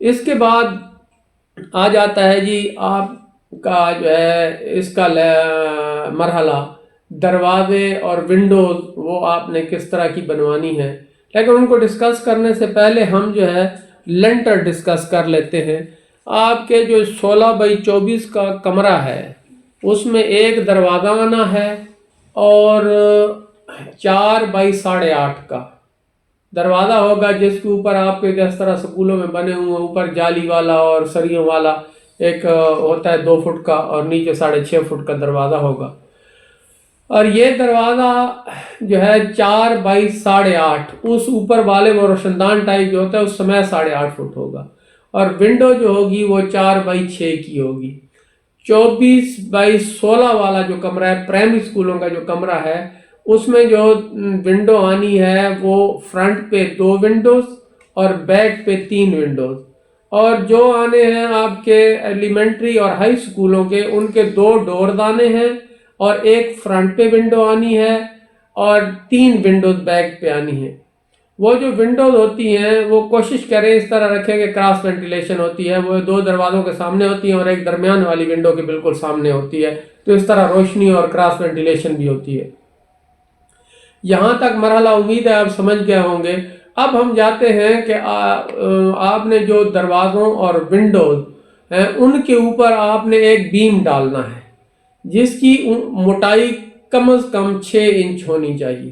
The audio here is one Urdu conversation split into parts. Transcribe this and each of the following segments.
اس کے بعد آ جاتا ہے جی آپ کا جو ہے اس کا مرحلہ دروازے اور ونڈوز، وہ آپ نے کس طرح کی بنوانی ہے، لیکن ان کو ڈسکس کرنے سے پہلے ہم جو ہے لنٹر ڈسکس کر لیتے ہیں۔ آپ کے جو 16x24 کا کمرہ ہے اس میں ایک دروازہ آنا ہے اور 4x8.5 کا دروازہ ہوگا، جس کے اوپر آپ کے جس طرح سکولوں میں بنے ہوئے اوپر جالی والا اور سریوں والا ایک ہوتا ہے 2 فٹ کا، اور نیچے 6.5 فٹ کا دروازہ ہوگا۔ اور یہ دروازہ جو ہے 4x8.5 اس اوپر والے وہ روشندان ٹائپ جو ہوتا ہے اس سمے 8.5 فٹ ہوگا، اور ونڈو جو ہوگی وہ 4x6 کی ہوگی۔ 24x16 والا جو کمرہ ہے پرائمری اسکولوں کا جو کمرہ ہے، اس میں جو ونڈو آنی ہے وہ فرنٹ پہ 2 ونڈوز اور بیک پہ 3 ونڈوز، اور جو آنے ہیں آپ کے ایلیمنٹری اور ہائی اسکولوں کے، ان کے 2 ڈورز آنے ہیں اور ایک فرنٹ پہ ونڈو آنی ہے اور 3 ونڈوز بیک پہ آنی ہے۔ وہ جو ونڈوز ہوتی ہیں وہ کوشش کریں اس طرح رکھیں کہ کراس وینٹیلیشن ہوتی ہے، وہ 2 دروازوں کے سامنے ہوتی ہیں اور ایک درمیان والی ونڈو کے بالکل سامنے ہوتی ہے، تو اس طرح روشنی اور کراس وینٹیلیشن بھی ہوتی ہے۔ یہاں تک مرحلہ امید ہے آپ سمجھ گئے ہوں گے۔ اب ہم جاتے ہیں کہ آپ نے جو دروازوں اور ونڈوز ہیں ان کے اوپر آپ نے ایک بیم ڈالنا ہے جس کی موٹائی کم از کم 6 انچ ہونی چاہیے،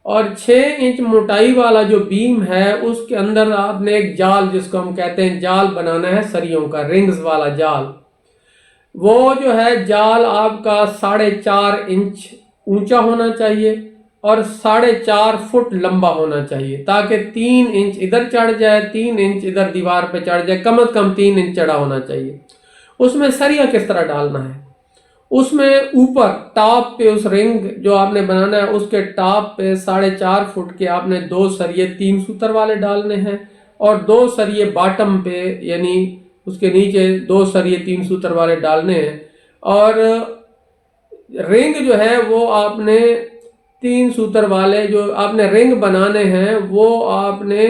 اور 6 انچ موٹائی والا جو بیم ہے اس کے اندر آپ نے ایک جال، جس کو ہم کہتے ہیں جال، بنانا ہے سریوں کا، رنگز والا جال۔ وہ جو ہے جال آپ کا 4.5 انچ اونچا ہونا چاہیے اور 4.5 فٹ لمبا ہونا چاہیے، تاکہ 3 انچ ادھر چڑھ جائے، 3 انچ ادھر دیوار پہ چڑھ جائے، کم از کم 3 انچ چڑھا ہونا چاہیے۔ اس میں سریا کس طرح ڈالنا ہے؟ اس میں اوپر ٹاپ پہ اس رنگ جو آپ نے بنانا ہے اس کے ٹاپ پہ 4.5 فٹ کے آپ نے 2 سریے 3 سوتر والے ڈالنے ہیں، اور 2 سریے باٹم پہ یعنی اس کے نیچے 2 سریے 3 سوتر والے ڈالنے ہیں، اور رنگ جو ہے وہ آپ نے 3 سوتر والے جو آپ نے رنگ بنانے ہیں وہ آپ نے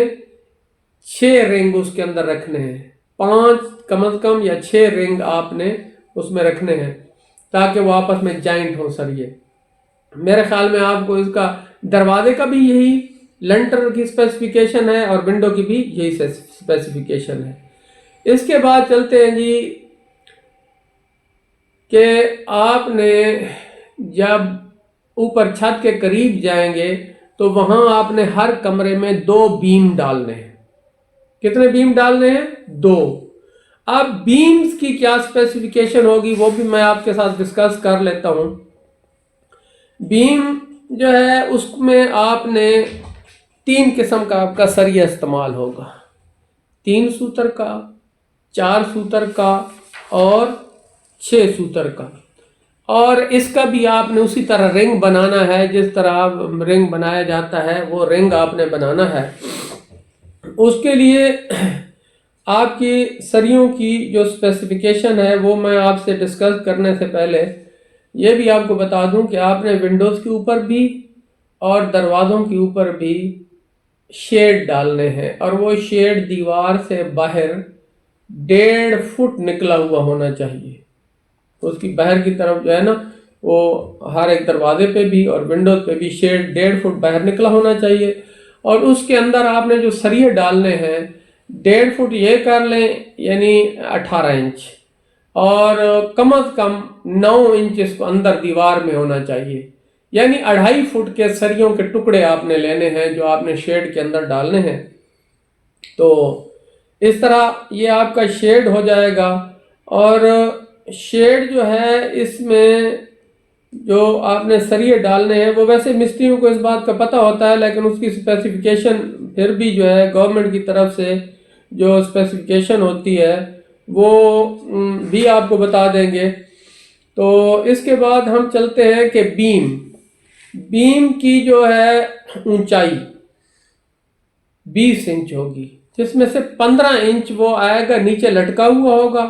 6 رنگ اس کے اندر رکھنے ہیں، 5 کم از کم یا 6 رنگ آپ نے اس میں رکھنے ہیں تاکہ وہ آپس میں جائنٹ ہو سریے۔ میرے خیال میں آپ کو اس کا دروازے کا بھی یہی لنٹر کی اسپیسیفیکیشن ہے اور ونڈو کی بھی یہی اسپیسیفیکیشن ہے۔ اس کے بعد چلتے ہیں جی کہ آپ نے جب اوپر چھت کے قریب جائیں گے تو وہاں آپ نے ہر کمرے میں 2 بیم ڈالنے ہیں۔ کتنے بیم ڈالنے ہیں؟ 2۔ اب بیمز کی کیا اسپیسیفیکیشن ہوگی وہ بھی میں آپ کے ساتھ ڈسکس کر لیتا ہوں۔ بیم جو ہے اس میں آپ نے 3 قسم کا آپ کا سریا استعمال ہوگا، 3 سوتر کا، 4 سوتر کا اور 6 سوتر کا، اور اس کا بھی آپ نے اسی طرح رنگ بنانا ہے جس طرح رنگ بنایا جاتا ہے، وہ رنگ آپ نے بنانا ہے۔ اس کے لیے آپ کی سریوں کی جو اسپیسیفیکیشن ہے وہ میں آپ سے ڈسکس کرنے سے پہلے یہ بھی آپ کو بتا دوں کہ آپ نے ونڈوز کے اوپر بھی اور دروازوں کے اوپر بھی شیڈ ڈالنے ہیں، اور وہ شیڈ دیوار سے باہر 1.5 فٹ نکلا ہوا ہونا چاہیے۔ اس کی باہر کی طرف جو ہے نا وہ ہر ایک دروازے پہ بھی اور ونڈوز پہ بھی شیڈ 1.5 فٹ باہر نکلا ہونا چاہیے، اور اس کے اندر آپ نے جو سریے ڈالنے ہیں 1.5 فٹ یہ کر لیں یعنی 18 انچ، اور کم از کم 9 انچ اس کو اندر دیوار میں ہونا چاہیے، یعنی 2.5 فٹ کے سریوں کے ٹکڑے آپ نے لینے ہیں جو آپ نے شیڈ کے اندر ڈالنے ہیں۔ تو اس طرح یہ آپ کا شیڈ ہو جائے گا، اور شیڈ جو ہے اس میں جو آپ نے سریے ڈالنے ہیں وہ ویسے مستریوں کو اس بات کا پتہ ہوتا ہے، لیکن اس کی اسپیسیفیکیشن پھر بھی جو ہے گورنمنٹ کی طرف سے جو اسپیسیفیکیشن ہوتی ہے وہ بھی آپ کو بتا دیں گے۔ تو اس کے بعد ہم چلتے ہیں کہ بیم کی جو ہے اونچائی 20 انچ ہوگی، جس میں سے 15 انچ وہ آئے گا نیچے لٹکا ہوا ہوگا،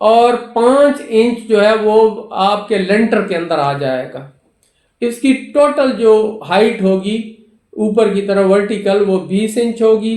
اور 5 انچ جو ہے وہ آپ کے لنٹر کے اندر آ جائے گا۔ اس کی ٹوٹل جو ہائٹ ہوگی اوپر کی طرف ورٹیکل وہ 20 انچ ہوگی،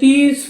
30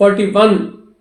41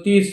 30